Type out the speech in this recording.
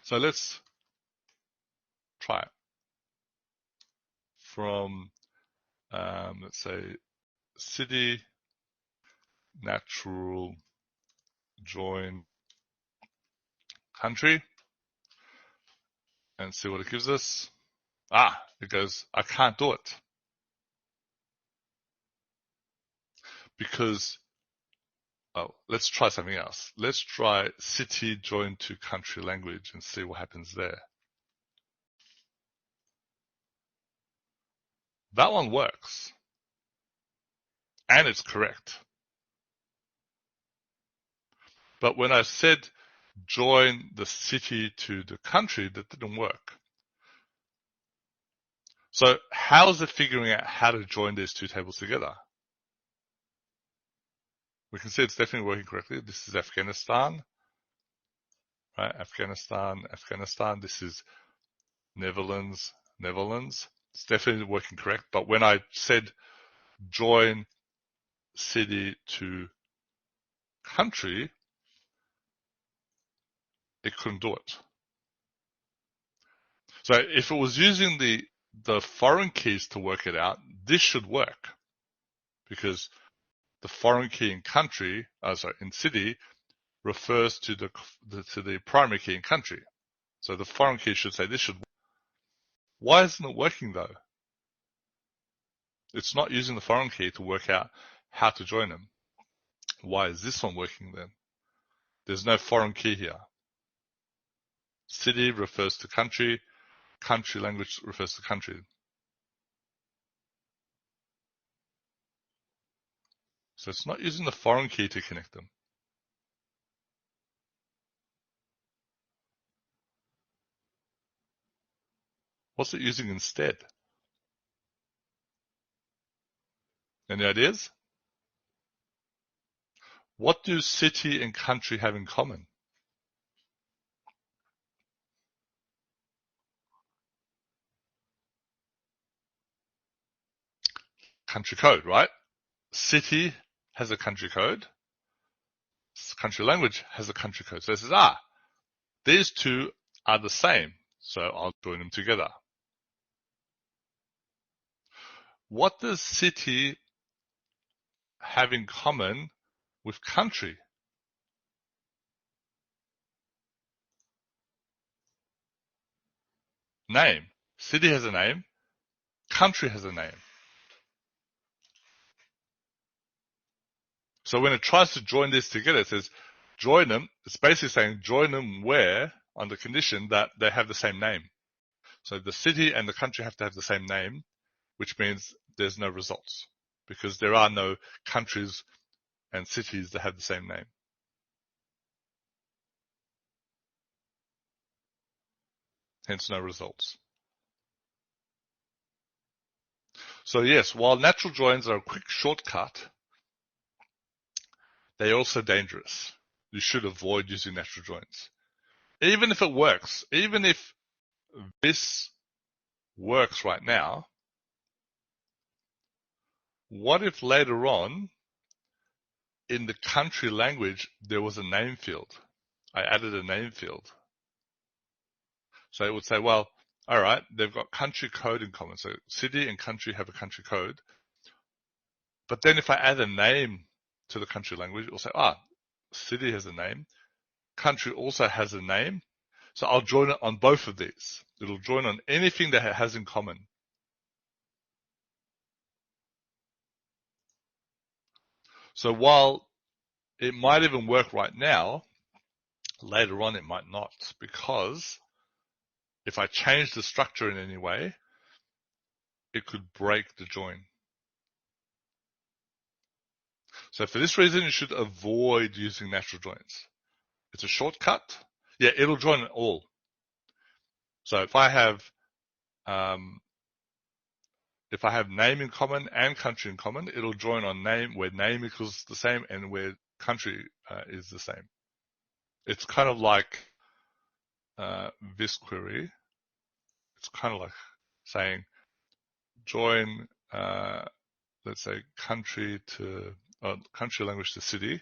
So let's try it. From, let's say, city, natural join country, and see what it gives us. It goes, I can't do it. Because, let's try something else. Let's try city joined to country language and see what happens there. That one works. And it's correct. But when I said join the city to the country, that didn't work. So how is it figuring out how to join these two tables together? We can see it's definitely working correctly. This is Afghanistan, right? Afghanistan. This is Netherlands. It's definitely working correct. But when I said join city to country, it couldn't do it. So if it was using the foreign keys to work it out, this should work, because the foreign key in country, in city, refers to the primary key in country. So the foreign key should say this should work. Why isn't it working though? It's not using the foreign key to work out how to join them. Why is this one working then? There's no foreign key here. City refers to country, country language refers to country. So it's not using the foreign key to connect them. What's it using instead? Any ideas? What do city and country have in common? Country code, right? City has a country code. Country language has a country code. So it says, these two are the same. So I'll join them together. What does city have in common with country? Name. City has a name. Country has a name. So when it tries to join this together, it says join them. It's basically saying join them where, on the condition that they have the same name. So the city and the country have to have the same name, which means there's no results, because there are no countries and cities that have the same name. Hence no results. So yes, while natural joins are a quick shortcut, they're also dangerous. You should avoid using natural joins. Even if it works, even if this works right now, what if later on in the country language there was a name field? I added a name field. So it would say, well, all right, they've got country code in common. So city and country have a country code. But then if I add a name to the country language, it will say, city has a name. Country also has a name. So I'll join it on both of these. It'll join on anything that it has in common. So while it might even work right now, later on it might not, because if I change the structure in any way, it could break the join. So for this reason, you should avoid using natural joins. It's a shortcut. Yeah, it'll join it all. So if I have name in common and country in common, it'll join on name where name equals the same and where country is the same. It's kind of like this query. It's kind of like saying join, let's say country language to city.